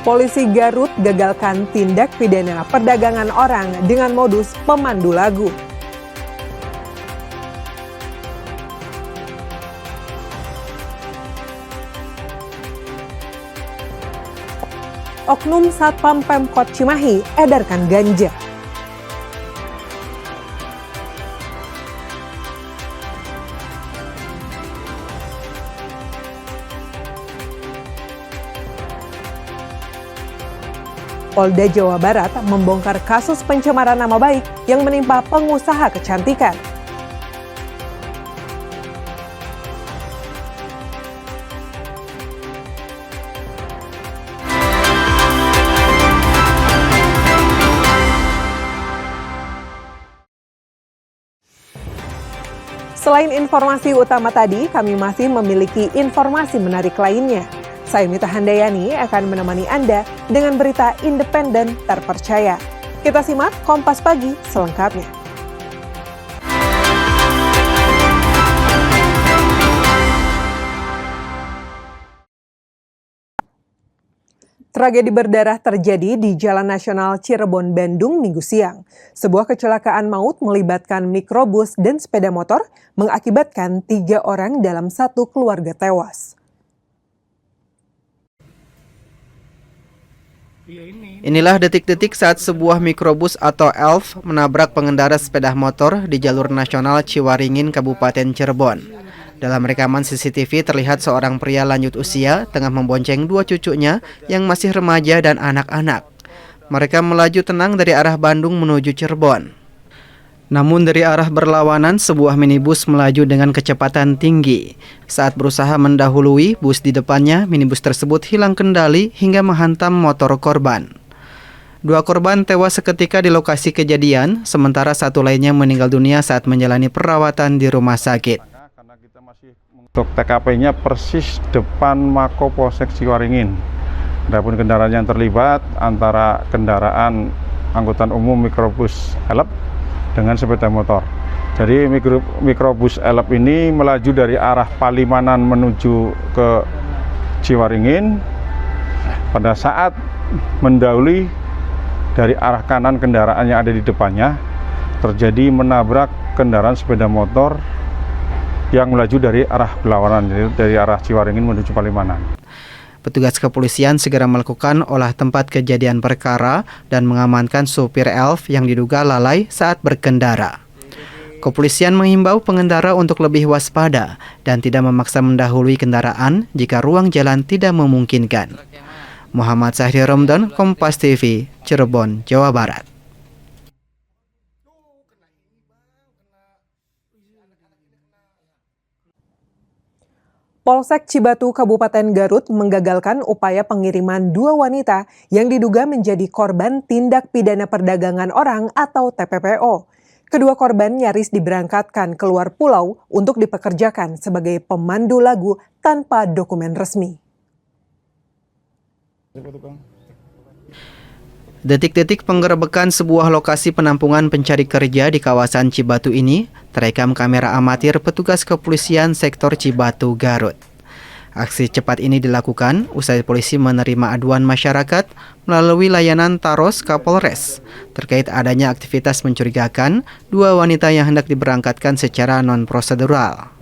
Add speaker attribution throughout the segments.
Speaker 1: Polisi Garut gagalkan tindak pidana perdagangan orang dengan modus pemandu lagu. Oknum Satpam Pemkot Cimahi edarkan ganja. Polda Jawa Barat membongkar kasus pencemaran nama baik yang menimpa pengusaha kecantikan. Selain informasi utama tadi, kami masih memiliki informasi menarik lainnya. Saya Mita Handayani akan menemani Anda dengan berita independen terpercaya. Kita simak Kompas Pagi selengkapnya. Tragedi berdarah terjadi di Jalan Nasional Cirebon, Bandung, Minggu siang. Sebuah kecelakaan maut melibatkan mikrobus dan sepeda motor mengakibatkan 3 orang dalam satu keluarga tewas.
Speaker 2: Inilah detik-detik saat sebuah mikrobus atau ELF menabrak pengendara sepeda motor di jalur nasional Ciwaringin, Kabupaten Cirebon. Dalam rekaman CCTV terlihat seorang pria lanjut usia tengah membonceng 2 cucunya yang masih remaja dan anak-anak. Mereka melaju tenang dari arah Bandung menuju Cirebon. Namun dari arah berlawanan, sebuah minibus melaju dengan kecepatan tinggi. Saat berusaha mendahului bus di depannya, minibus tersebut hilang kendali hingga menghantam motor korban. 2 korban tewas seketika di lokasi kejadian, sementara 1 lainnya meninggal dunia saat menjalani perawatan di rumah sakit.
Speaker 3: Untuk TKP-nya persis depan Mako Polsek Ciwaringin. Adapun kendaraan yang terlibat antara kendaraan angkutan umum mikrobus ELF dengan sepeda motor. Jadi mikrobus ELF ini melaju dari arah Palimanan menuju ke Ciwaringin. Pada saat mendahului dari arah kanan kendaraan yang ada di depannya, terjadi menabrak kendaraan sepeda motor yang melaju dari arah berlawanan, dari arah Ciwaringin menuju Palimanan.
Speaker 2: Petugas kepolisian segera melakukan olah tempat kejadian perkara dan mengamankan supir ELF yang diduga lalai saat berkendara. Kepolisian menghimbau pengendara untuk lebih waspada dan tidak memaksa mendahului kendaraan jika ruang jalan tidak memungkinkan. Muhammad Sahri Romdan, Kompas TV, Cirebon, Jawa Barat.
Speaker 1: Polsek Cibatu, Kabupaten Garut menggagalkan upaya pengiriman 2 wanita yang diduga menjadi korban tindak pidana perdagangan orang atau TPPO. Kedua korban nyaris diberangkatkan keluar pulau untuk dipekerjakan sebagai pemandu lagu tanpa dokumen resmi.
Speaker 2: Detik-detik penggerebekan sebuah lokasi penampungan pencari kerja di kawasan Cibatu ini terekam kamera amatir petugas kepolisian sektor Cibatu, Garut. Aksi cepat ini dilakukan usai polisi menerima aduan masyarakat melalui layanan Taros Kapolres terkait adanya aktivitas mencurigakan 2 wanita yang hendak diberangkatkan secara non-prosedural.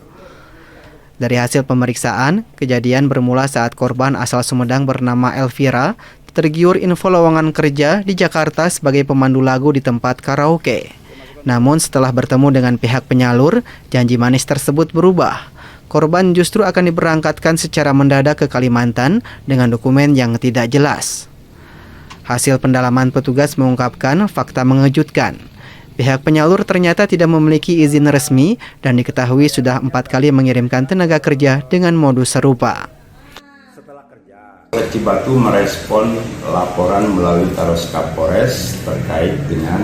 Speaker 2: Dari hasil pemeriksaan, kejadian bermula saat korban asal Sumedang bernama Elvira tergiur info lowongan kerja di Jakarta sebagai pemandu lagu di tempat karaoke. Namun setelah bertemu dengan pihak penyalur, janji manis tersebut berubah. Korban justru akan diberangkatkan secara mendadak ke Kalimantan dengan dokumen yang tidak jelas. Hasil pendalaman petugas mengungkapkan fakta mengejutkan. Pihak penyalur ternyata tidak memiliki izin resmi dan diketahui sudah 4 kali mengirimkan tenaga kerja dengan modus serupa.
Speaker 4: Cibatu merespon laporan melalui Taros Kapolres terkait dengan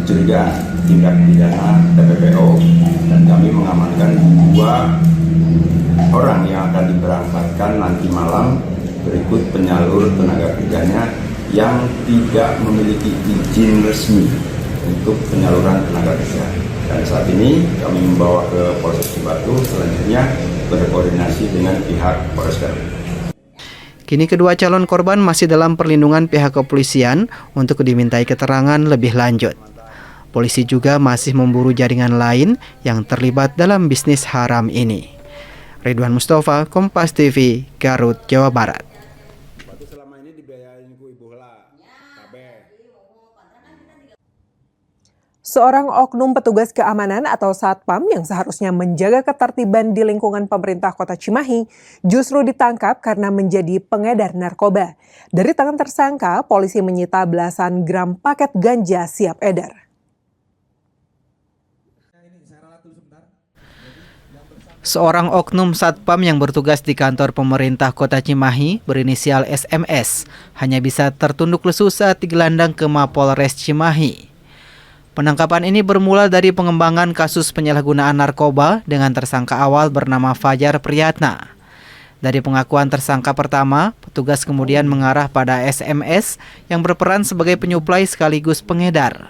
Speaker 4: kecurigaan tindak pidana TPPO, dan kami mengamankan 2 orang yang akan diberangkatkan nanti malam berikut penyalur tenaga kerjanya yang tidak memiliki izin resmi untuk penyaluran tenaga kerja. Dan saat ini kami membawa ke Polsek Cibatu, selanjutnya berkoordinasi dengan pihak Polres Garut.
Speaker 2: Kini kedua calon korban masih dalam perlindungan pihak kepolisian untuk dimintai keterangan lebih lanjut. Polisi juga masih memburu jaringan lain yang terlibat dalam bisnis haram ini. Ridwan Mustafa, Kompas TV, Garut, Jawa Barat.
Speaker 1: Seorang oknum petugas keamanan atau satpam yang seharusnya menjaga ketertiban di lingkungan pemerintah Kota Cimahi justru ditangkap karena menjadi pengedar narkoba. Dari tangan tersangka, polisi menyita belasan gram paket ganja siap edar.
Speaker 2: Seorang oknum satpam yang bertugas di kantor pemerintah Kota Cimahi berinisial SMS hanya bisa tertunduk lesu saat digelandang ke Mapolres Cimahi. Penangkapan ini bermula dari pengembangan kasus penyalahgunaan narkoba dengan tersangka awal bernama Fajar Priyatna. Dari pengakuan tersangka pertama, petugas kemudian mengarah pada SMS yang berperan sebagai penyuplai sekaligus pengedar.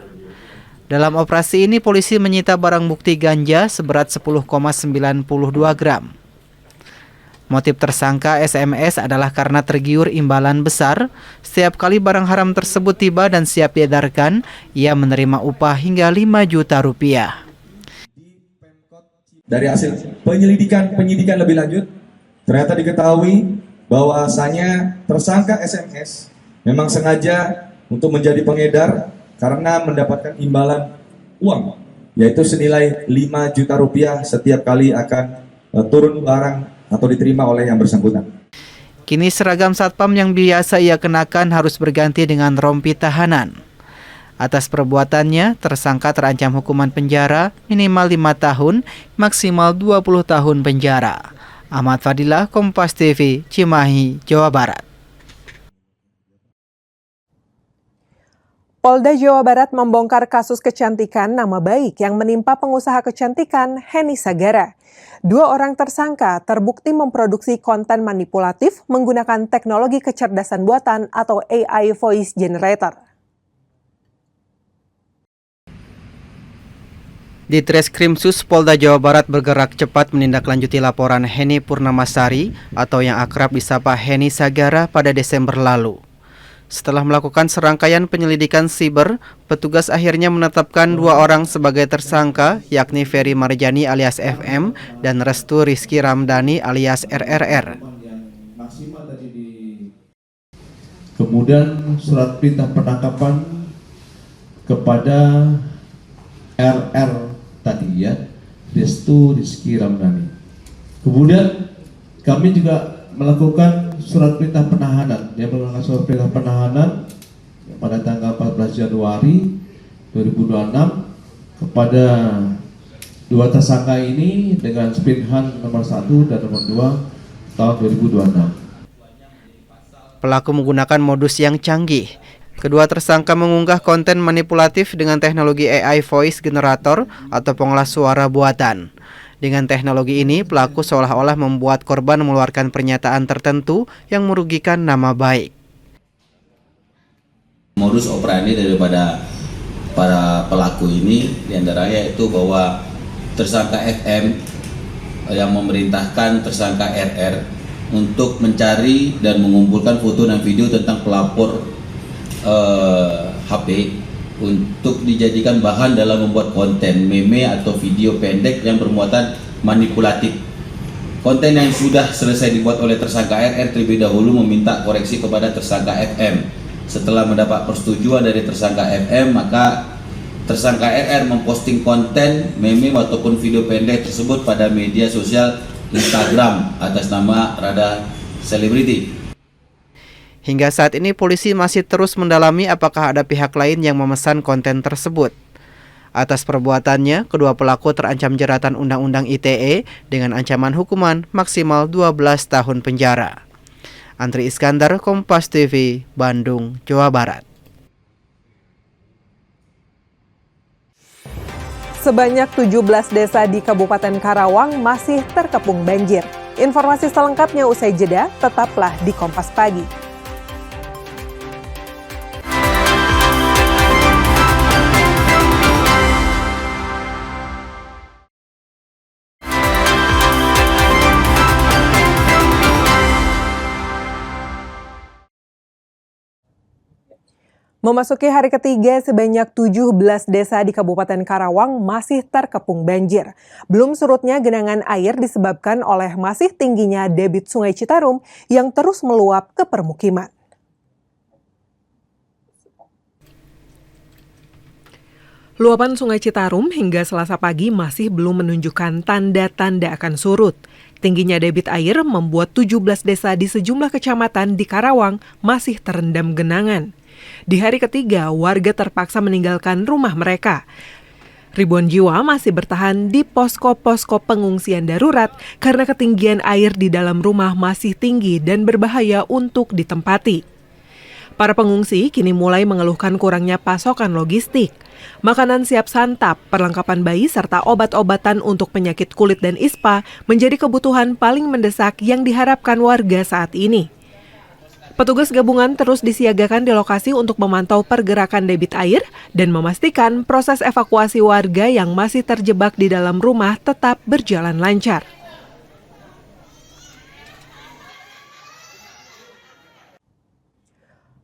Speaker 2: Dalam operasi ini, polisi menyita barang bukti ganja seberat 10,92 gram. Motif tersangka SMS adalah karena tergiur imbalan besar. Setiap kali barang haram tersebut tiba dan siap diedarkan, ia menerima upah hingga 5 juta rupiah.
Speaker 5: Dari hasil penyidikan lebih lanjut, ternyata diketahui bahwasanya tersangka SMS memang sengaja untuk menjadi pengedar karena mendapatkan imbalan uang, yaitu senilai 5 juta rupiah setiap kali akan turun barang atau diterima oleh yang bersangkutan.
Speaker 2: Kini seragam satpam yang biasa ia kenakan harus berganti dengan rompi tahanan. Atas perbuatannya, tersangka terancam hukuman penjara minimal 5 tahun, maksimal 20 tahun penjara. Ahmad Fadilah, Kompas TV, Cimahi, Jawa Barat.
Speaker 1: Polda Jawa Barat membongkar kasus kecantikan nama baik yang menimpa pengusaha kecantikan Henny Sagara. 2 orang tersangka terbukti memproduksi konten manipulatif menggunakan teknologi kecerdasan buatan atau AI Voice Generator.
Speaker 2: Di Treskrimsus Polda Jawa Barat bergerak cepat menindaklanjuti laporan Henny Purnamasari atau yang akrab disapa Henny Sagara pada Desember lalu. Setelah melakukan serangkaian penyelidikan siber, petugas akhirnya menetapkan 2 orang sebagai tersangka, yakni Ferry Marjani alias FM dan Restu Rizky Ramdhani alias RRR.
Speaker 6: Kemudian surat perintah penangkapan kepada RR tadi ya, Restu Rizky Ramdhani. Kemudian kami juga melakukan surat perintah penahanan. Dia melakukan surat perintah penahanan pada tanggal 14 Januari 2026 kepada 2 tersangka ini dengan spinhan nomor 1 dan nomor 2 tahun 2026.
Speaker 2: Pelaku menggunakan modus yang canggih. Kedua tersangka mengunggah konten manipulatif dengan teknologi AI Voice Generator atau pengolah suara buatan. Dengan teknologi ini, pelaku seolah-olah membuat korban mengeluarkan pernyataan tertentu yang merugikan nama baik.
Speaker 7: Modus operandi daripada para pelaku ini diantaranya yaitu bahwa tersangka FM yang memerintahkan tersangka RR untuk mencari dan mengumpulkan foto dan video tentang pelapor HP untuk dijadikan bahan dalam membuat konten meme atau video pendek yang bermuatan manipulatif. Konten yang sudah selesai dibuat oleh tersangka RR terlebih dahulu meminta koreksi kepada tersangka FM. Setelah mendapat persetujuan dari tersangka FM, maka tersangka RR memposting konten meme ataupun video pendek tersebut pada media sosial Instagram atas nama Rada Selebriti.
Speaker 2: Hingga saat ini polisi masih terus mendalami apakah ada pihak lain yang memesan konten tersebut. Atas perbuatannya, kedua pelaku terancam jeratan Undang-Undang ITE dengan ancaman hukuman maksimal 12 tahun penjara. Andri Iskandar, Kompas TV, Bandung, Jawa Barat.
Speaker 1: Sebanyak 17 desa di Kabupaten Karawang masih terkepung banjir. Informasi selengkapnya usai jeda, tetaplah di Kompas Pagi. Memasuki hari ketiga, sebanyak 17 desa di Kabupaten Karawang masih terkepung banjir. Belum surutnya genangan air disebabkan oleh masih tingginya debit Sungai Citarum yang terus meluap ke permukiman. Luapan Sungai Citarum hingga Selasa pagi masih belum menunjukkan tanda-tanda akan surut. Tingginya debit air membuat 17 desa di sejumlah kecamatan di Karawang masih terendam genangan. Di hari ketiga, warga terpaksa meninggalkan rumah mereka. Ribuan jiwa masih bertahan di posko-posko pengungsian darurat karena ketinggian air di dalam rumah masih tinggi dan berbahaya untuk ditempati. Para pengungsi kini mulai mengeluhkan kurangnya pasokan logistik. Makanan siap santap, perlengkapan bayi, serta obat-obatan untuk penyakit kulit dan ispa menjadi kebutuhan paling mendesak yang diharapkan warga saat ini. Petugas gabungan terus disiagakan di lokasi untuk memantau pergerakan debit air dan memastikan proses evakuasi warga yang masih terjebak di dalam rumah tetap berjalan lancar.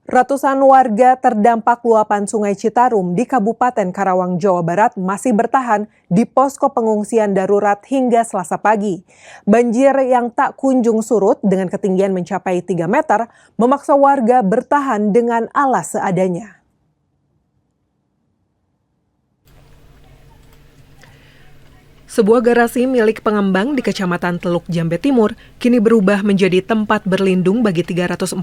Speaker 1: Ratusan warga terdampak luapan Sungai Citarum di Kabupaten Karawang, Jawa Barat masih bertahan di posko pengungsian darurat hingga Selasa pagi. Banjir yang tak kunjung surut dengan ketinggian mencapai 3 meter memaksa warga bertahan dengan alas seadanya. Sebuah garasi milik pengembang di Kecamatan Teluk Jambe Timur kini berubah menjadi tempat berlindung bagi 340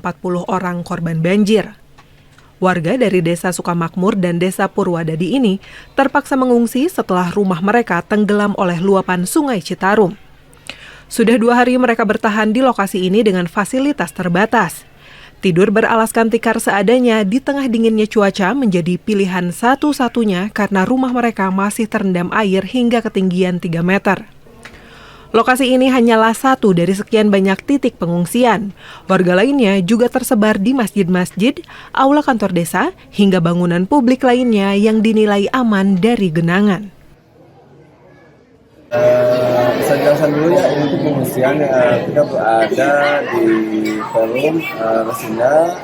Speaker 1: orang korban banjir. Warga dari Desa Sukamakmur dan Desa Purwadadi ini terpaksa mengungsi setelah rumah mereka tenggelam oleh luapan Sungai Citarum. Sudah 2 hari mereka bertahan di lokasi ini dengan fasilitas terbatas. Tidur beralaskan tikar seadanya di tengah dinginnya cuaca menjadi pilihan satu-satunya karena rumah mereka masih terendam air hingga ketinggian 3 meter. Lokasi ini hanyalah satu dari sekian banyak titik pengungsian. Warga lainnya juga tersebar di masjid-masjid, aula kantor desa, hingga bangunan publik lainnya yang dinilai aman dari genangan.
Speaker 8: Saya jelaskan dulu ya, untuk pengungsian kita berada di Perum, Resinda,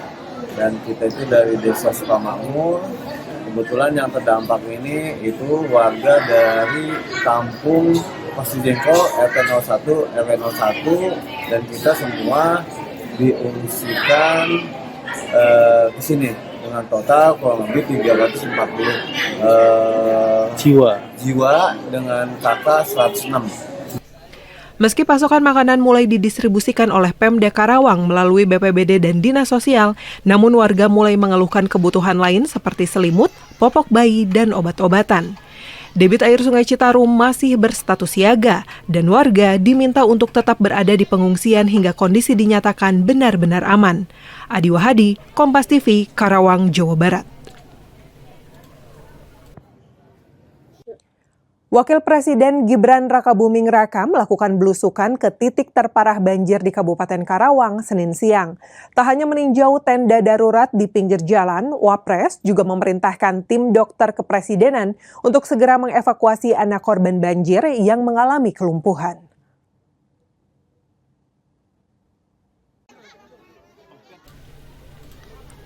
Speaker 8: dan kita itu dari Desa Sukamakmur. Kebetulan yang terdampak ini itu warga dari Kampung Pasir Jengkol, RT 01, RW 01, dan kita semua diungsikan ke sini dengan total kurang lebih 340 jiwa dengan kata 106.
Speaker 1: Meski pasokan makanan mulai didistribusikan oleh Pemda Karawang melalui BPBD dan Dinas Sosial, namun warga mulai mengeluhkan kebutuhan lain seperti selimut, popok bayi, dan obat-obatan. Debit air Sungai Citarum masih berstatus siaga dan warga diminta untuk tetap berada di pengungsian hingga kondisi dinyatakan benar-benar aman. Adi Wahadi, Kompas TV, Karawang, Jawa Barat. Wakil Presiden Gibran Rakabuming Raka melakukan belusukan ke titik terparah banjir di Kabupaten Karawang Senin siang. Tak hanya meninjau tenda darurat di pinggir jalan, Wapres juga memerintahkan tim dokter kepresidenan untuk segera mengevakuasi anak korban banjir yang mengalami kelumpuhan.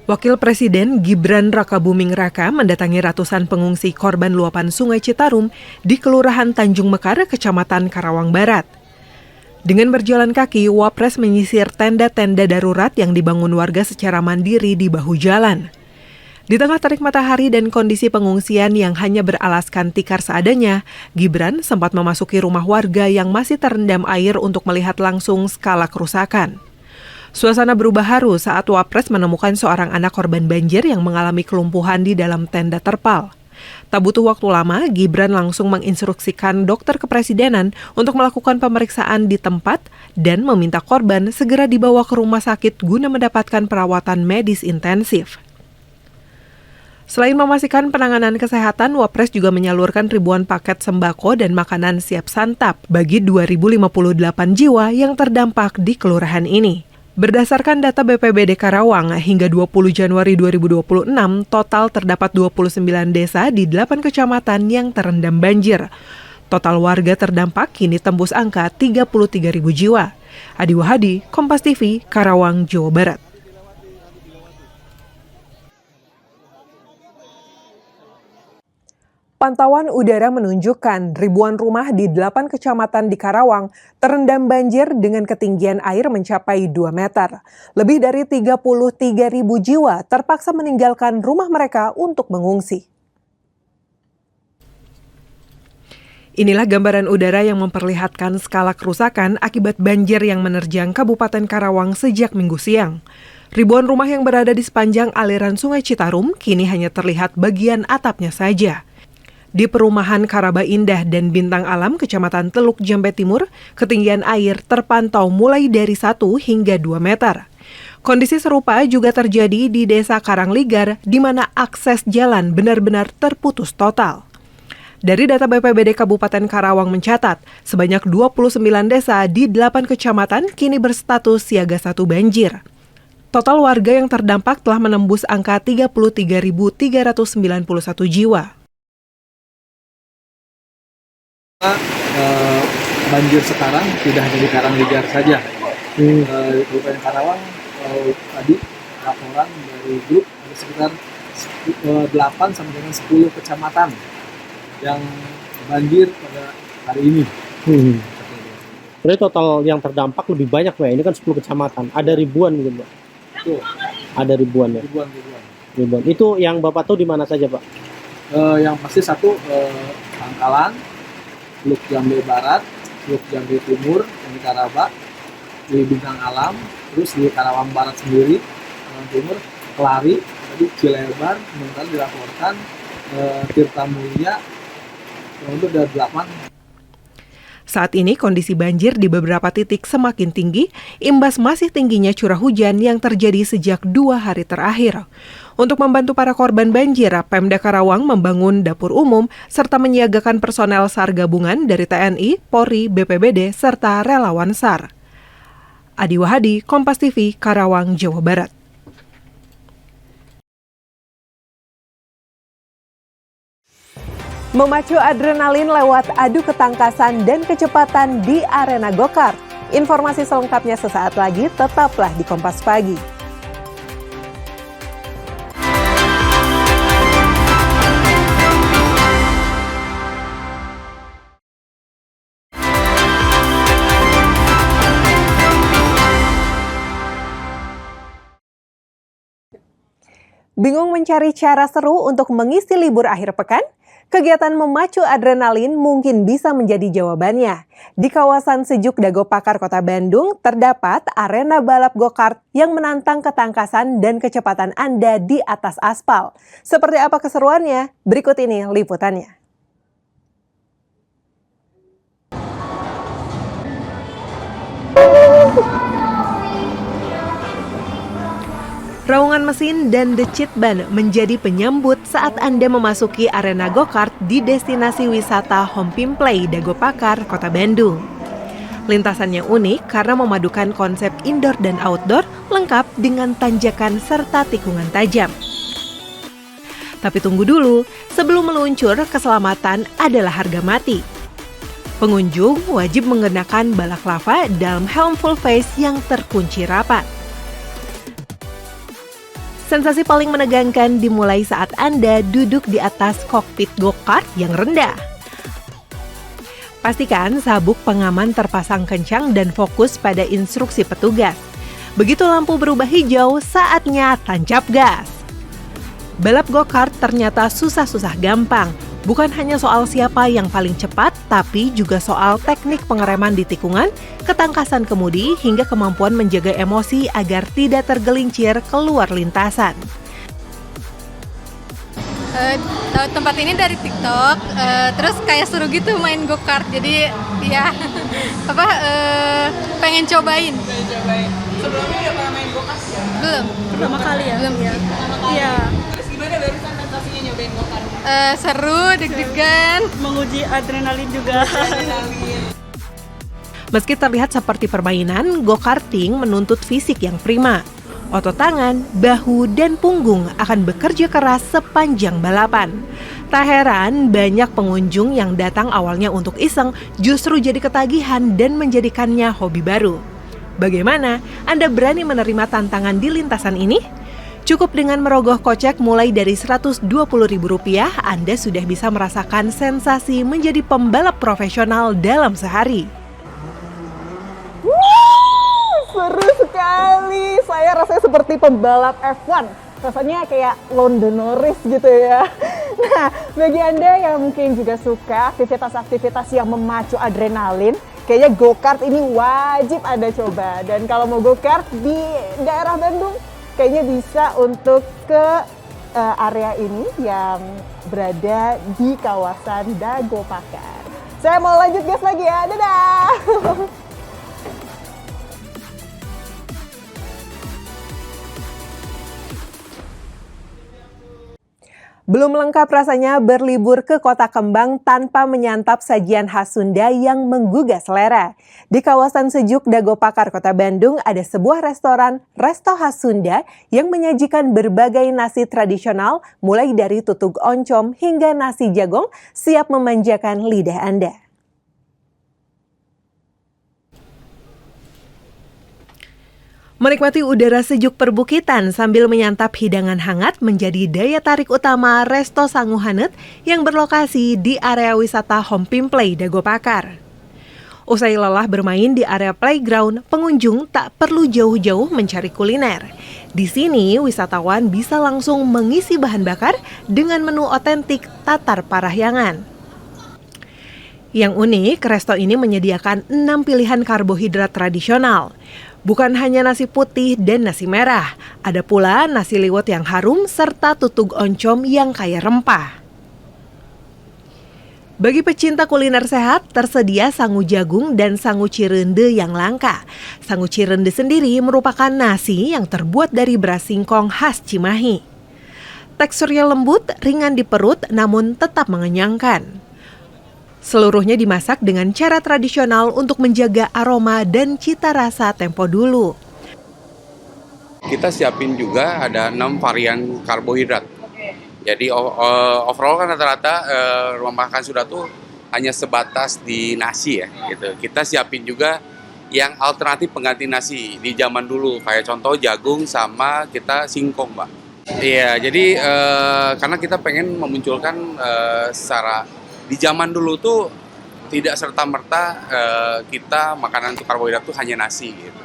Speaker 1: Wakil Presiden Gibran Rakabuming Raka mendatangi ratusan pengungsi korban luapan Sungai Citarum di Kelurahan Tanjung Mekar, Kecamatan Karawang Barat. Dengan berjalan kaki, Wapres menyisir tenda-tenda darurat yang dibangun warga secara mandiri di bahu jalan. Di tengah terik matahari dan kondisi pengungsian yang hanya beralaskan tikar seadanya, Gibran sempat memasuki rumah warga yang masih terendam air untuk melihat langsung skala kerusakan. Suasana berubah haru saat Wapres menemukan seorang anak korban banjir yang mengalami kelumpuhan di dalam tenda terpal. Tak butuh waktu lama, Gibran langsung menginstruksikan dokter kepresidenan untuk melakukan pemeriksaan di tempat dan meminta korban segera dibawa ke rumah sakit guna mendapatkan perawatan medis intensif. Selain memastikan penanganan kesehatan, Wapres juga menyalurkan ribuan paket sembako dan makanan siap santap bagi 2.058 jiwa yang terdampak di kelurahan ini. Berdasarkan data BPBD Karawang, hingga 20 Januari 2026, total terdapat 29 desa di 8 kecamatan yang terendam banjir. Total warga terdampak kini tembus angka 33.000 jiwa. Adi Wahadi, Kompas TV, Karawang, Jawa Barat. Pantauan udara menunjukkan ribuan rumah di 8 kecamatan di Karawang terendam banjir dengan ketinggian air mencapai 2 meter. Lebih dari 33.000 jiwa terpaksa meninggalkan rumah mereka untuk mengungsi. Inilah gambaran udara yang memperlihatkan skala kerusakan akibat banjir yang menerjang Kabupaten Karawang sejak Minggu siang. Ribuan rumah yang berada di sepanjang aliran Sungai Citarum kini hanya terlihat bagian atapnya saja. Di perumahan Karaba Indah dan Bintang Alam, Kecamatan Teluk Jambe Timur, ketinggian air terpantau mulai dari 1 hingga 2 meter. Kondisi serupa juga terjadi di Desa Karangligar, di mana akses jalan benar-benar terputus total. Dari data BPBD Kabupaten Karawang mencatat, sebanyak 29 desa di 8 kecamatan kini berstatus siaga 1 banjir. Total warga yang terdampak telah menembus angka 33.391 jiwa.
Speaker 9: Banjir sekarang tidak hanya di Karangligar saja. Di Kabupaten Karawang tadi laporan dari grup ada sekitar 8 sampai dengan 10 kecamatan yang banjir pada hari ini.
Speaker 10: Berarti total yang terdampak lebih banyak, Pak. Ini kan 10 kecamatan. Ada ribuan gitu, Pak.
Speaker 9: Tuh.
Speaker 10: Ada ribuan ya. Ribuan. Itu yang Bapak tahu di mana saja, Pak?
Speaker 9: Yang pasti satu Pangkalan, Teluk Jambe Barat, Teluk Jambe Timur, di Karaba, di Bintang Alam, terus di Karawang Barat sendiri, Karawang Timur, Kelari, tadi Cilebar, kemudian dilaporkan Tirta Mulia, untuk ada 8.
Speaker 1: Saat ini kondisi banjir di beberapa titik semakin tinggi, imbas masih tingginya curah hujan yang terjadi sejak 2 hari terakhir. Untuk membantu para korban banjir, Pemda Karawang membangun dapur umum serta menyiagakan personel SAR gabungan dari TNI, Polri, BPBD, serta relawan SAR. Adi Wahadi, Kompas TV, Karawang, Jawa Barat. Memacu adrenalin lewat adu ketangkasan dan kecepatan di arena go-kart. Informasi selengkapnya sesaat lagi, tetaplah di Kompas Pagi. Bingung mencari cara seru untuk mengisi libur akhir pekan? Kegiatan memacu adrenalin mungkin bisa menjadi jawabannya. Di kawasan sejuk Dago Pakar, Kota Bandung, terdapat arena balap go-kart yang menantang ketangkasan dan kecepatan Anda di atas aspal. Seperti apa keseruannya? Berikut ini liputannya. Raungan mesin dan decit ban menjadi penyambut saat Anda memasuki arena go-kart di destinasi wisata Home Pimplay Dago Pakar, Kota Bandung. Lintasannya unik karena memadukan konsep indoor dan outdoor lengkap dengan tanjakan serta tikungan tajam. Tapi tunggu dulu, sebelum meluncur, keselamatan adalah harga mati. Pengunjung wajib mengenakan balaklava dalam helm full face yang terkunci rapat. Sensasi paling menegangkan dimulai saat Anda duduk di atas kokpit go-kart yang rendah. Pastikan sabuk pengaman terpasang kencang dan fokus pada instruksi petugas. Begitu lampu berubah hijau, saatnya tancap gas. Balap go-kart ternyata susah-susah gampang. Bukan hanya soal siapa yang paling cepat, tapi juga soal teknik pengereman di tikungan, ketangkasan kemudi, hingga kemampuan menjaga emosi agar tidak tergelincir keluar lintasan.
Speaker 11: Tahu tempat ini dari TikTok, terus kayak seru gitu main go-kart, jadi ya pengen cobain.
Speaker 12: Sebelumnya udah pernah main go-kart ya?
Speaker 11: Belum.
Speaker 12: Pertama kali ya?
Speaker 11: Belum ya. Iya.
Speaker 12: Terus gimana barusan sensasinya nyobain go-kart?
Speaker 11: Seru, deg-degan,
Speaker 12: menguji adrenalin juga.
Speaker 1: Meski terlihat seperti permainan, go-karting menuntut fisik yang prima. Otot tangan, bahu, dan punggung akan bekerja keras sepanjang balapan. Tak heran banyak pengunjung yang datang awalnya untuk iseng justru jadi ketagihan dan menjadikannya hobi baru. Bagaimana? Anda berani menerima tantangan di lintasan ini? Cukup dengan merogoh kocek mulai dari Rp120.000, Anda sudah bisa merasakan sensasi menjadi pembalap profesional dalam sehari.
Speaker 12: Seru sekali. Saya rasanya seperti pembalap F1. Rasanya kayak London Norris gitu ya. Nah, bagi Anda yang mungkin juga suka aktivitas-aktivitas yang memacu adrenalin, kayaknya go-kart ini wajib Anda coba. Dan kalau mau go-kart di daerah Bandung, kayaknya bisa untuk ke area ini yang berada di kawasan Dago Pakar. Saya mau lanjut gas lagi ya. Dadah!
Speaker 1: Belum lengkap rasanya berlibur ke Kota Kembang tanpa menyantap sajian khas Sunda yang menggugah selera. Di kawasan sejuk Dago Pakar, Kota Bandung, ada sebuah restoran Resto Khas Sunda yang menyajikan berbagai nasi tradisional, mulai dari tutug oncom hingga nasi jagong, siap memanjakan lidah Anda. Menikmati udara sejuk perbukitan sambil menyantap hidangan hangat menjadi daya tarik utama Resto Sangu Hanet yang berlokasi di area wisata Hompimplay Dago Pakar. Usai lelah bermain di area playground, pengunjung tak perlu jauh-jauh mencari kuliner. Di sini, wisatawan bisa langsung mengisi bahan bakar dengan menu otentik Tatar Parahyangan. Yang unik, resto ini menyediakan 6 pilihan karbohidrat tradisional. Bukan hanya nasi putih dan nasi merah, ada pula nasi liwet yang harum serta tutug oncom yang kaya rempah. Bagi pecinta kuliner sehat, tersedia sangu jagung dan sangu cirende yang langka. Sangu cirende sendiri merupakan nasi yang terbuat dari beras singkong khas Cimahi. Teksturnya lembut, ringan di perut, namun tetap mengenyangkan. Seluruhnya dimasak dengan cara tradisional untuk menjaga aroma dan cita rasa tempo dulu.
Speaker 13: Kita siapin juga ada 6 varian karbohidrat. Jadi overall kan rata-rata rumah makan Sunda tuh hanya sebatas di nasi ya gitu. Kita siapin juga yang alternatif pengganti nasi di zaman dulu, kayak contoh jagung sama kita singkong, Mbak. Iya, jadi karena kita pengen memunculkan secara di zaman dulu tuh tidak serta-merta kita makanan untuk karbohidrat tuh hanya nasi gitu.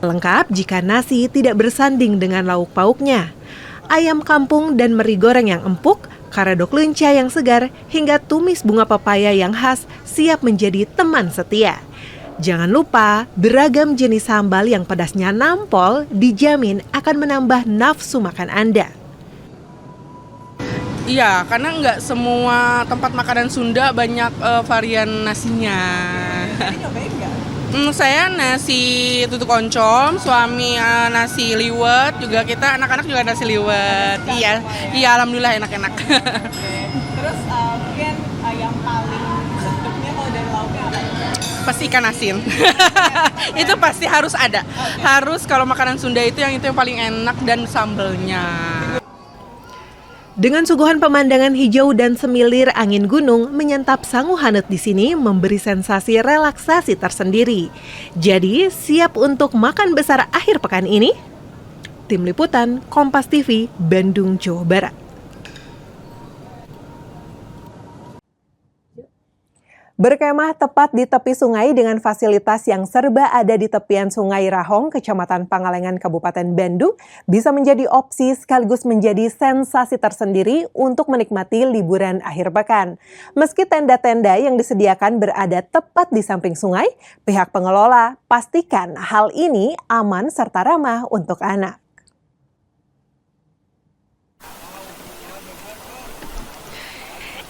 Speaker 1: Lengkap jika nasi tidak bersanding dengan lauk pauknya. Ayam kampung dan meri goreng yang empuk, karedok lenca yang segar, hingga tumis bunga pepaya yang khas siap menjadi teman setia. Jangan lupa, beragam jenis sambal yang pedasnya nampol dijamin akan menambah nafsu makan Anda.
Speaker 12: Iya, karena nggak semua tempat makanan Sunda banyak varian nasinya. Saya nasi tutug oncom, suami nasi liwet, juga kita anak-anak juga nasi liwet. Iya, alhamdulillah enak-enak.
Speaker 14: Terus mungkin yang paling sedapnya kalau dari lauknya apa?
Speaker 12: Pasti ikan asin. Itu pasti harus ada. Harus kalau makanan Sunda itu yang paling enak dan sambelnya.
Speaker 1: Dengan suguhan pemandangan hijau dan semilir angin gunung, menyantap sangu hanet di sini memberi sensasi relaksasi tersendiri. Jadi, siap untuk makan besar akhir pekan ini? Tim Liputan, Kompas TV, Bandung, Jawa Barat. Berkemah tepat di tepi sungai dengan fasilitas yang serba ada di tepian Sungai Rahong, Kecamatan Pangalengan, Kabupaten Bandung, bisa menjadi opsi sekaligus menjadi sensasi tersendiri untuk menikmati liburan akhir pekan. Meski tenda-tenda yang disediakan berada tepat di samping sungai, pihak pengelola pastikan hal ini aman serta ramah untuk anak.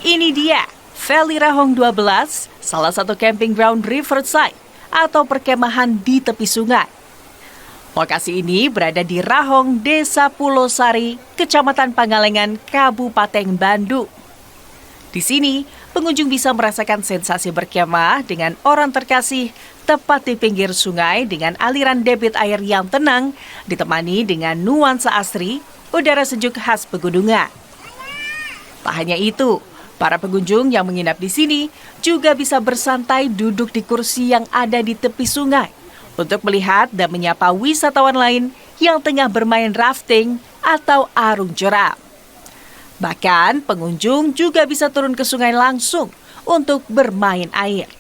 Speaker 15: Ini dia Valley Rahong 12, salah satu camping ground riverside atau perkemahan di tepi sungai. Lokasi ini berada di Rahong, Desa Pulau Sari, Kecamatan Pangalengan, Kabupaten Bandung. Di sini, pengunjung bisa merasakan sensasi berkemah dengan orang terkasih tepat di pinggir sungai dengan aliran debit air yang tenang, ditemani dengan nuansa asri, udara sejuk khas pegunungan. Tak hanya itu, para pengunjung yang menginap di sini juga bisa bersantai duduk di kursi yang ada di tepi sungai untuk melihat dan menyapa wisatawan lain yang tengah bermain rafting atau arung jeram. Bahkan pengunjung juga bisa turun ke sungai langsung untuk bermain air.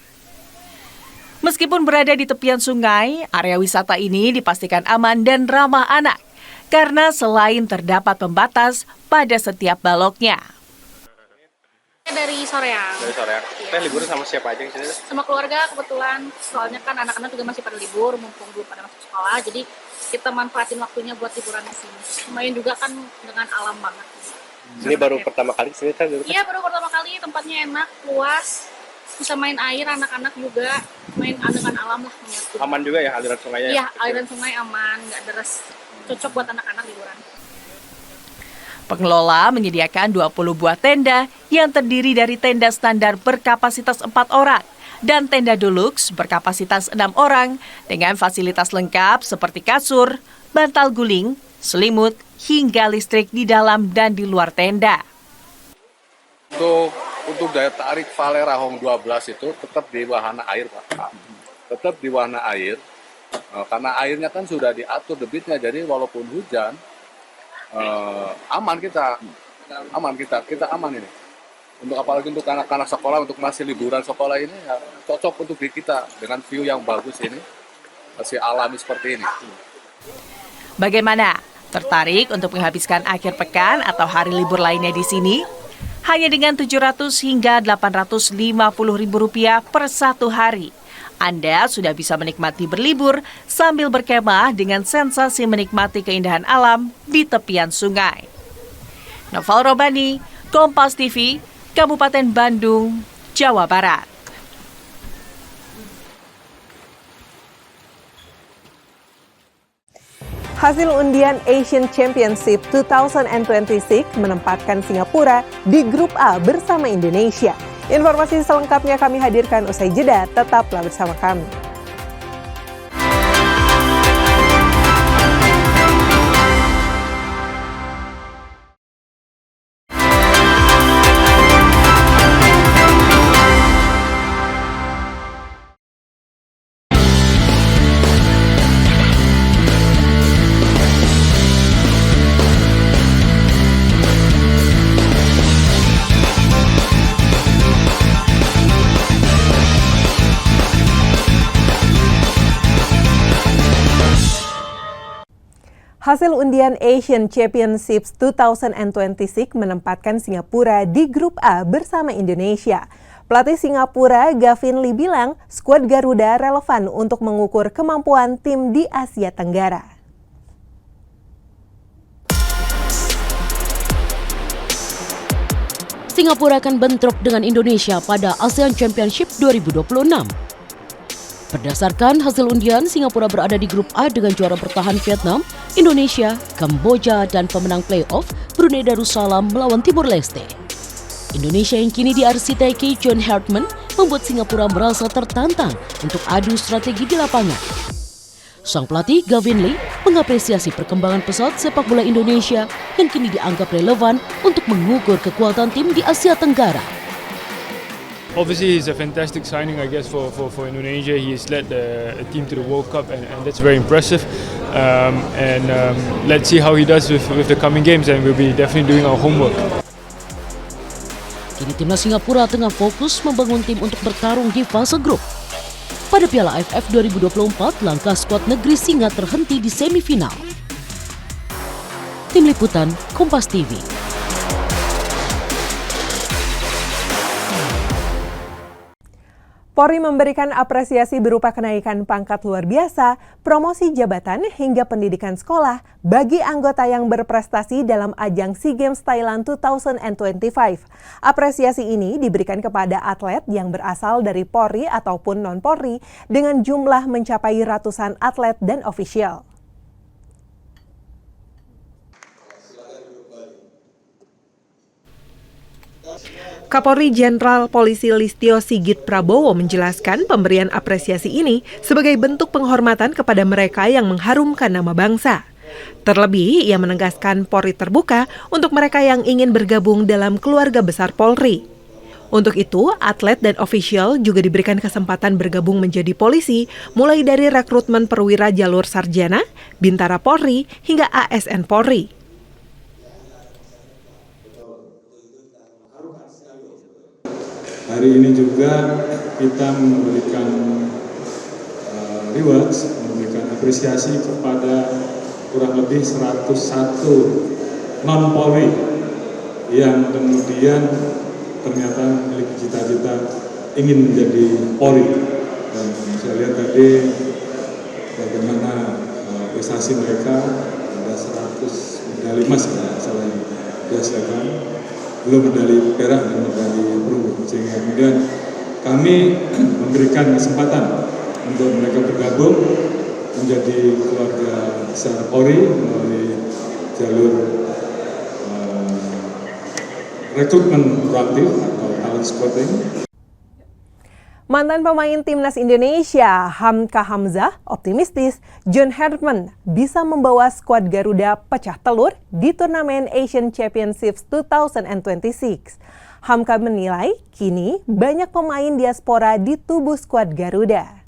Speaker 15: Meskipun berada di tepian sungai, area wisata ini dipastikan aman dan ramah anak karena selain terdapat pembatas pada setiap baloknya.
Speaker 16: Dari Soreang.
Speaker 17: Dari Soreang. Teh liburan sama siapa aja di sini?
Speaker 16: Sama keluarga kebetulan. Soalnya kan anak-anak juga masih pada libur, mumpung belum pada masuk sekolah. Jadi kita manfaatin waktunya buat liburan di sini. Lumayan juga kan dengan alam banget.
Speaker 17: Ini baru pertama kali sini kan?
Speaker 16: Iya, baru pertama kali. Tempatnya enak, luas. Bisa main air, anak-anak juga main dengan alam lah. Menyatu.
Speaker 17: Aman juga ya aliran sungainya?
Speaker 16: Iya, aliran sungai aman, nggak deras. Cocok buat anak-anak liburan.
Speaker 15: Pengelola menyediakan 20 buah tenda yang terdiri dari tenda standar berkapasitas 4 orang dan tenda deluxe berkapasitas 6 orang dengan fasilitas lengkap seperti kasur, bantal guling, selimut, hingga listrik di dalam dan di luar tenda.
Speaker 18: Untuk daya tarik Vale Rahong 12 itu tetap di wahana air, Pak. Tetap di wahana air, karena airnya kan sudah diatur debitnya, jadi walaupun hujan, aman kita aman ini. Untuk apalagi untuk anak-anak sekolah, untuk masih liburan sekolah ini ya, cocok untuk diri kita dengan view yang bagus ini, masih alami seperti ini.
Speaker 15: Bagaimana? Tertarik untuk menghabiskan akhir pekan atau hari libur lainnya di sini? Hanya dengan Rp700 hingga Rp850.000 per satu hari. Anda sudah bisa menikmati berlibur sambil berkemah dengan sensasi menikmati keindahan alam di tepian sungai. Noval Robani, Kompas TV, Kabupaten Bandung, Jawa Barat.
Speaker 1: Hasil undian Asian Championship 2026 menempatkan Singapura di grup A bersama Indonesia. Informasi selengkapnya kami hadirkan usai jeda, tetaplah bersama kami. Hasil undian Asian Championships 2026 menempatkan Singapura di grup A bersama Indonesia. Pelatih Singapura Gavin Lee bilang skuad Garuda relevan untuk mengukur kemampuan tim di Asia Tenggara.
Speaker 19: Singapura akan bentrok dengan Indonesia pada ASEAN Championship 2026. Berdasarkan hasil undian, Singapura berada di grup A dengan juara bertahan Vietnam, Indonesia, Kamboja, dan pemenang playoff Brunei Darussalam melawan Timor Leste. Indonesia yang kini diarsiteki John Hartman membuat Singapura merasa tertantang untuk adu strategi di lapangan. Sang pelatih Gavin Lee mengapresiasi perkembangan pesat sepak bola Indonesia yang kini dianggap relevan untuk mengukur kekuatan tim di Asia Tenggara.
Speaker 20: Obviously, he's a fantastic signing, I guess, for Indonesia. He has led the team to the World Cup, and that's very impressive. Let's see how he does with the coming games, and we'll be definitely doing our homework.
Speaker 19: Kini timnas Singapura tengah fokus membangun tim untuk bertarung di fase grup. Pada Piala AFF 2024, langkah skuad negeri Singa terhenti di semifinal. Tim Liputan, Kompas TV.
Speaker 1: Polri memberikan apresiasi berupa kenaikan pangkat luar biasa, promosi jabatan, hingga pendidikan sekolah bagi anggota yang berprestasi dalam ajang SEA Games Thailand 2025. Apresiasi ini diberikan kepada atlet yang berasal dari Polri ataupun non-Polri dengan jumlah mencapai ratusan atlet dan ofisial. Kapolri Jenderal Polisi Listio Sigit Prabowo menjelaskan pemberian apresiasi ini sebagai bentuk penghormatan kepada mereka yang mengharumkan nama bangsa. Terlebih, ia menegaskan Polri terbuka untuk mereka yang ingin bergabung dalam keluarga besar Polri. Untuk itu, atlet dan ofisial juga diberikan kesempatan bergabung menjadi polisi, mulai dari rekrutmen perwira jalur sarjana, Bintara Polri, hingga ASN Polri.
Speaker 21: Hari ini juga kita memberikan rewards, memberikan apresiasi kepada kurang lebih 101 non-Polri yang kemudian ternyata memiliki cita-cita ingin menjadi Polri. Dan saya lihat tadi bagaimana prestasi mereka, ada 100 medali emas kalau salah yang dihasilkan, belum medali perak dan medali perunggu, sehingga kemudian kami memberikan kesempatan untuk mereka bergabung menjadi keluarga besar Polri melalui jalur rekrutmen proaktif atau talent scouting.
Speaker 1: Mantan pemain timnas Indonesia Hamka Hamzah optimistis John Hartman bisa membawa skuad Garuda pecah telur di turnamen Asian Championships 2026. Hamka menilai kini banyak pemain diaspora di tubuh skuad Garuda.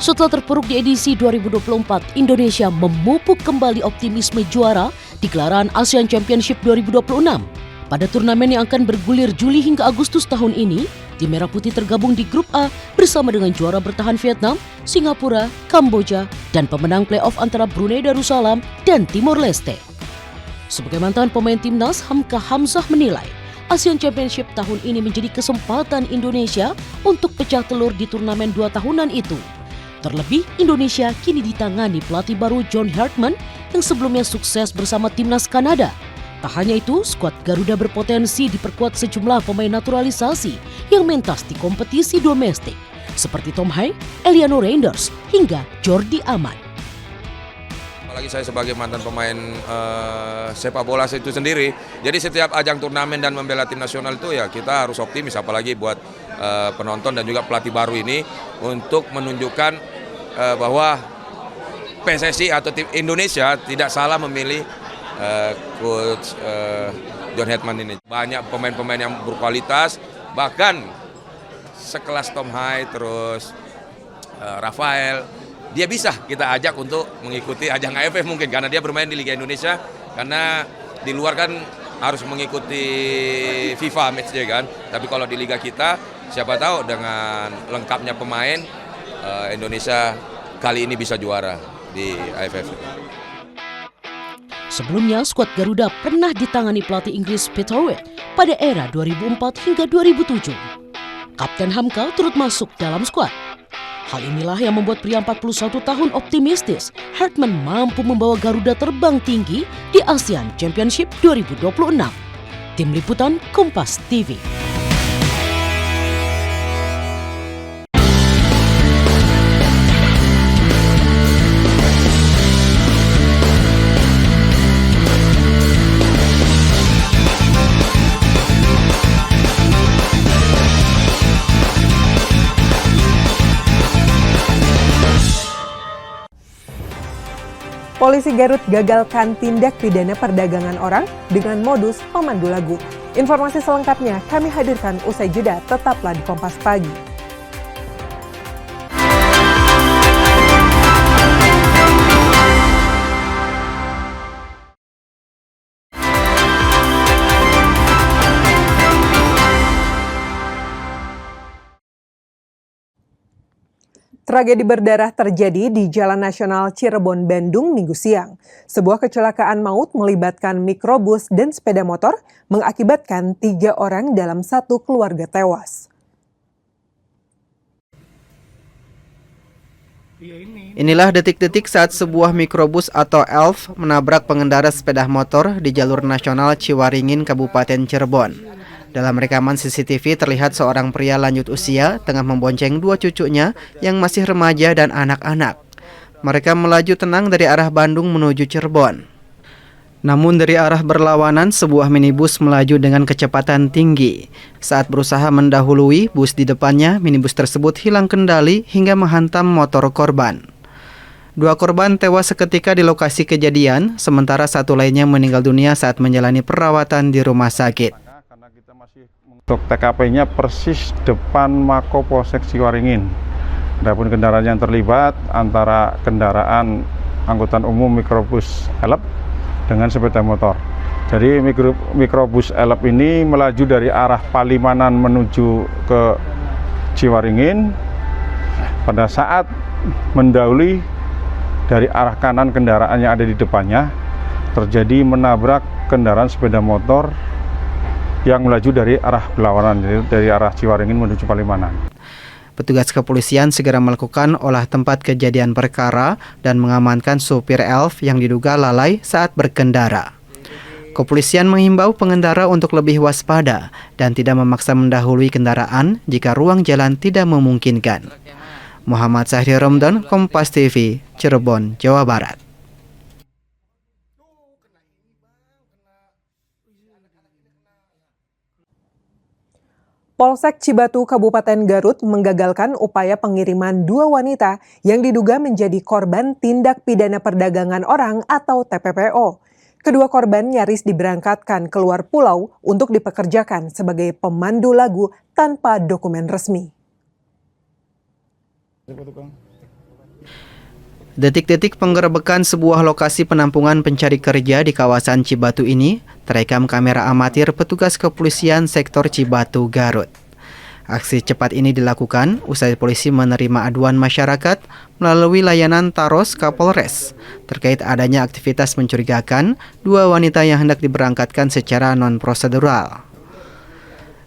Speaker 19: Setelah terpuruk di edisi 2024, Indonesia memupuk kembali optimisme juara di gelaran ASEAN Championship 2026. Pada turnamen yang akan bergulir Juli hingga Agustus tahun ini, tim Merah Putih tergabung di Grup A bersama dengan juara bertahan Vietnam, Singapura, Kamboja, dan pemenang playoff antara Brunei Darussalam dan Timor Leste. Sebagai mantan pemain timnas, Hamka Hamzah menilai ASEAN Championship tahun ini menjadi kesempatan Indonesia untuk pecah telur di turnamen 2 tahunan itu. Terlebih, Indonesia kini ditangani pelatih baru John Hartman yang sebelumnya sukses bersama timnas Kanada. Tak hanya itu, skuad Garuda berpotensi diperkuat sejumlah pemain naturalisasi yang mentas di kompetisi domestik, seperti Tom Hai, Eliano Reinders, hingga Jordi Amat.
Speaker 22: Apalagi saya sebagai mantan pemain sepak bola itu sendiri, jadi setiap ajang turnamen dan membela tim nasional itu ya kita harus optimis, apalagi buat penonton dan juga pelatih baru ini untuk menunjukkan bahwa PSSI atau tim Indonesia tidak salah memilih coach John Hartman ini. Banyak pemain-pemain yang berkualitas, bahkan sekelas Tom Hai, terus Rafael, dia bisa kita ajak untuk mengikuti ajang AFF mungkin, karena dia bermain di Liga Indonesia, karena di luar kan harus mengikuti FIFA matchday kan, tapi kalau di Liga kita, siapa tahu dengan lengkapnya pemain, Indonesia kali ini bisa juara di AFF.
Speaker 19: Sebelumnya, skuad Garuda pernah ditangani pelatih Inggris Peter Wade pada era 2004 hingga 2007. Kapten Hamka turut masuk dalam skuad. Hal inilah yang membuat pria 41 tahun optimistis Hartman mampu membawa Garuda terbang tinggi di ASEAN Championship 2026. Tim Liputan Kompas TV.
Speaker 1: Polisi Garut gagalkan tindak pidana perdagangan orang dengan modus pemandu lagu. Informasi selengkapnya kami hadirkan usai jeda, tetaplah di Kompas Pagi. Tragedi berdarah terjadi di Jalan Nasional Cirebon, Bandung, Minggu siang. Sebuah kecelakaan maut melibatkan mikrobus dan sepeda motor mengakibatkan 3 orang dalam satu keluarga tewas.
Speaker 2: Inilah detik-detik saat sebuah mikrobus atau ELF menabrak pengendara sepeda motor di jalur nasional Ciwaringin, Kabupaten Cirebon. Dalam rekaman CCTV terlihat seorang pria lanjut usia tengah membonceng 2 cucunya yang masih remaja dan anak-anak. Mereka melaju tenang dari arah Bandung menuju Cirebon. Namun dari arah berlawanan, sebuah minibus melaju dengan kecepatan tinggi. Saat berusaha mendahului bus di depannya, minibus tersebut hilang kendali hingga menghantam motor korban. 2 korban tewas seketika di lokasi kejadian, sementara 1 lainnya meninggal dunia saat menjalani perawatan di rumah sakit.
Speaker 3: Untuk TKP-nya persis depan Mako Polsek Ciwaringin. Adapun kendaraan yang terlibat antara kendaraan angkutan umum mikrobus elep dengan sepeda motor. Jadi mikrobus elep ini melaju dari arah Palimanan menuju ke Ciwaringin. Pada saat mendahului dari arah kanan kendaraan yang ada di depannya, terjadi menabrak kendaraan sepeda motor yang melaju dari arah berlawanan, dari arah Ciwaringin menuju Palimanan.
Speaker 2: Petugas kepolisian segera melakukan olah tempat kejadian perkara dan mengamankan supir elf yang diduga lalai saat berkendara. Kepolisian menghimbau pengendara untuk lebih waspada dan tidak memaksa mendahului kendaraan jika ruang jalan tidak memungkinkan. Muhammad Sahri Romdan, Kompas TV, Cirebon, Jawa Barat.
Speaker 1: Polsek Cibatu, Kabupaten Garut menggagalkan upaya pengiriman 2 wanita yang diduga menjadi korban tindak pidana perdagangan orang atau TPPO. Kedua korban nyaris diberangkatkan keluar pulau untuk dipekerjakan sebagai pemandu lagu tanpa dokumen resmi.
Speaker 2: Detik-detik penggerebekan sebuah lokasi penampungan pencari kerja di kawasan Cibatu ini terekam kamera amatir petugas kepolisian sektor Cibatu, Garut. Aksi cepat ini dilakukan usai polisi menerima aduan masyarakat melalui layanan Taros Kapolres terkait adanya aktivitas mencurigakan 2 wanita yang hendak diberangkatkan secara non-prosedural.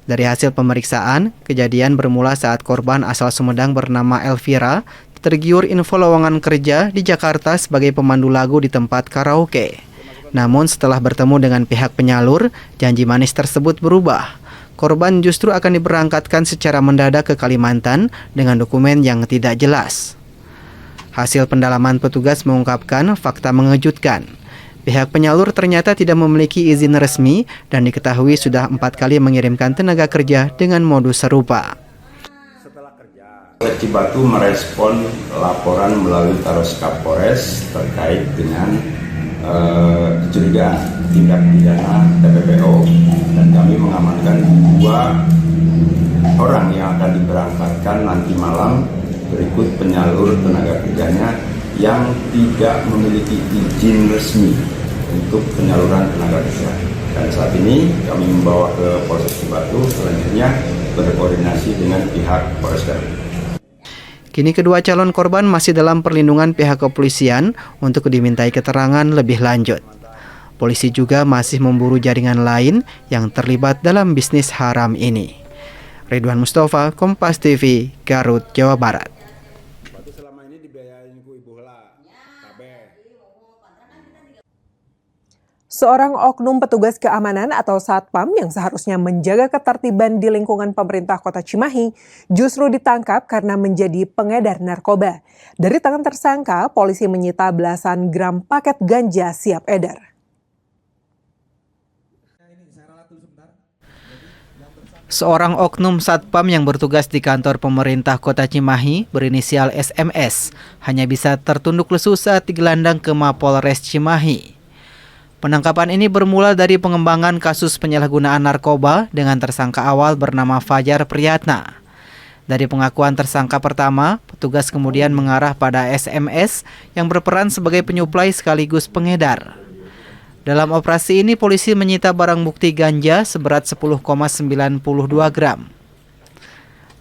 Speaker 2: Dari hasil pemeriksaan, kejadian bermula saat korban asal Sumedang bernama Elvira tergiur info lowongan kerja di Jakarta sebagai pemandu lagu di tempat karaoke. Namun setelah bertemu dengan pihak penyalur, janji manis tersebut berubah. Korban justru akan diberangkatkan secara mendadak ke Kalimantan dengan dokumen yang tidak jelas. Hasil pendalaman petugas mengungkapkan fakta mengejutkan. Pihak penyalur ternyata tidak memiliki izin resmi dan diketahui sudah 4 kali mengirimkan tenaga kerja dengan modus serupa.
Speaker 4: Polsek Cibatu merespon laporan melalui Taros Kapolres terkait dengan kecurigaan tindak pidana TPPO dan kami mengamankan 2 orang yang akan diberangkatkan nanti malam berikut penyalur tenaga kerjanya yang tidak memiliki izin resmi untuk penyaluran tenaga kerja. Dan saat ini kami membawa ke Polsek Cibatu, selanjutnya berkoordinasi dengan pihak Polres Garut.
Speaker 2: Kini kedua calon korban masih dalam perlindungan pihak kepolisian untuk dimintai keterangan lebih lanjut. Polisi juga masih memburu jaringan lain yang terlibat dalam bisnis haram ini. Ridwan Mustafa, Kompas TV, Garut, Jawa Barat.
Speaker 1: Seorang oknum petugas keamanan atau Satpam yang seharusnya menjaga ketertiban di lingkungan pemerintah Kota Cimahi justru ditangkap karena menjadi pengedar narkoba. Dari tangan tersangka, polisi menyita belasan gram paket ganja siap edar.
Speaker 2: Seorang oknum Satpam yang bertugas di kantor pemerintah Kota Cimahi berinisial SMS hanya bisa tertunduk lesu saat digelandang ke Mapolres Cimahi. Penangkapan ini bermula dari pengembangan kasus penyalahgunaan narkoba dengan tersangka awal bernama Fajar Priyatna. Dari pengakuan tersangka pertama, petugas kemudian mengarah pada SMS yang berperan sebagai penyuplai sekaligus pengedar. Dalam operasi ini, polisi menyita barang bukti ganja seberat 10,92 gram.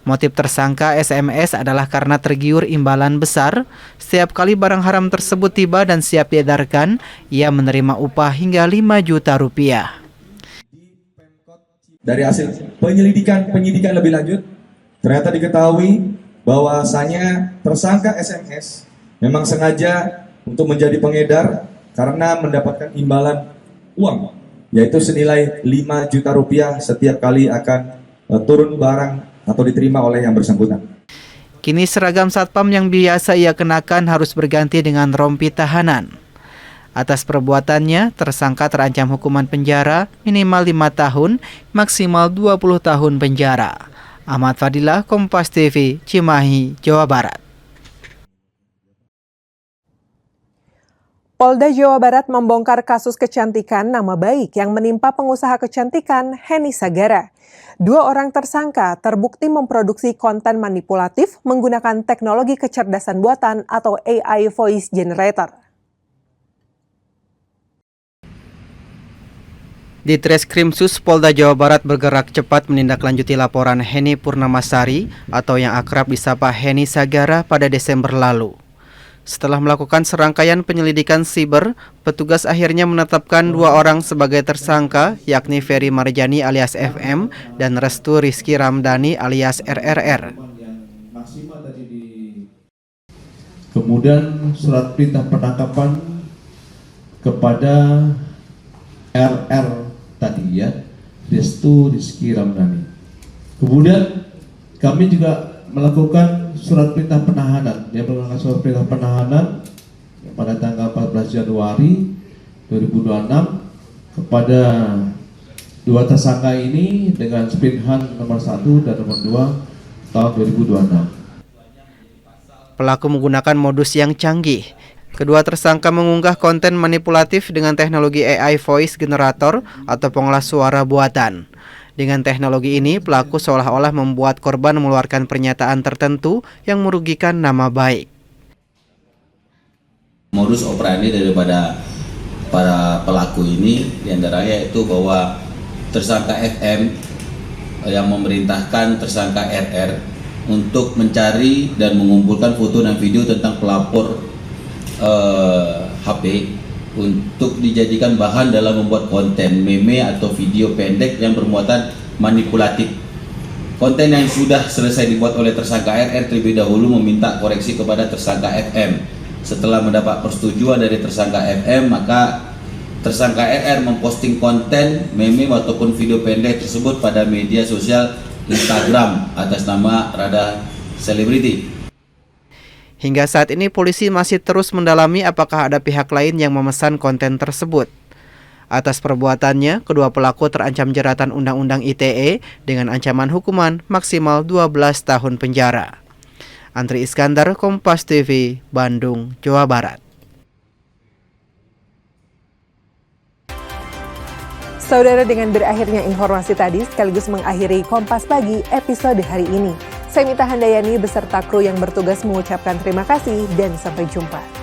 Speaker 2: Motif tersangka SMS adalah karena tergiur imbalan besar. Setiap kali barang haram tersebut tiba dan siap diedarkan, ia menerima upah hingga 5 juta rupiah.
Speaker 5: Dari hasil penyidikan lebih lanjut, ternyata diketahui bahwasanya tersangka SMS memang sengaja untuk menjadi pengedar karena mendapatkan imbalan uang, yaitu senilai 5 juta rupiah setiap kali akan turun barang atau diterima oleh yang bersangkutan.
Speaker 2: Kini seragam Satpam yang biasa ia kenakan harus berganti dengan rompi tahanan. Atas perbuatannya, tersangka terancam hukuman penjara minimal 5 tahun, maksimal 20 tahun penjara. Ahmad Fadilah, Kompas TV, Cimahi, Jawa Barat.
Speaker 1: Polda Jawa Barat membongkar kasus kecantikan nama baik yang menimpa pengusaha kecantikan Henny Sagara. 2 orang tersangka terbukti memproduksi konten manipulatif menggunakan teknologi kecerdasan buatan atau AI Voice Generator.
Speaker 2: Di Treskrimsus Polda Jawa Barat bergerak cepat menindaklanjuti laporan Heni Purnamasari atau yang akrab disapa Heni Sagara pada Desember lalu. Setelah melakukan serangkaian penyelidikan siber, petugas akhirnya menetapkan 2 orang sebagai tersangka, yakni Ferry Marjani alias FM dan Restu Rizky Ramdhani alias RRR.
Speaker 6: Kemudian surat perintah penangkapan kepada RR tadi ya, Restu Rizky Ramdhani. Kemudian kami juga melakukan surat perintah penahanan. Dia melakukan surat perintah penahanan pada tanggal 14 Januari 2026 kepada 2 tersangka ini dengan spinhan nomor 1 dan nomor 2 tahun 2026.
Speaker 2: Pelaku menggunakan modus yang canggih. Kedua tersangka mengunggah konten manipulatif dengan teknologi AI voice generator atau pengolah suara buatan. Dengan teknologi ini, pelaku seolah-olah membuat korban mengeluarkan pernyataan tertentu yang merugikan nama baik.
Speaker 7: Modus operandi daripada para pelaku ini diantaranya itu bahwa tersangka FM yang memerintahkan tersangka RR untuk mencari dan mengumpulkan foto dan video tentang pelapor HP untuk dijadikan bahan dalam membuat konten meme atau video pendek yang bermuatan manipulatif. Konten yang sudah selesai dibuat oleh tersangka RR terlebih dahulu meminta koreksi kepada tersangka FM. Setelah mendapat persetujuan dari tersangka FM, maka tersangka RR memposting konten meme ataupun video pendek tersebut pada media sosial Instagram atas nama Rada Selebriti.
Speaker 2: Hingga saat ini polisi masih terus mendalami apakah ada pihak lain yang memesan konten tersebut. Atas perbuatannya, kedua pelaku terancam jeratan Undang-Undang ITE dengan ancaman hukuman maksimal 12 tahun penjara. Andri Iskandar, Kompas TV, Bandung, Jawa Barat.
Speaker 1: Saudara, dengan berakhirnya informasi tadi sekaligus mengakhiri Kompas Pagi episode hari ini. Saya Mita Handayani beserta kru yang bertugas mengucapkan terima kasih dan sampai jumpa.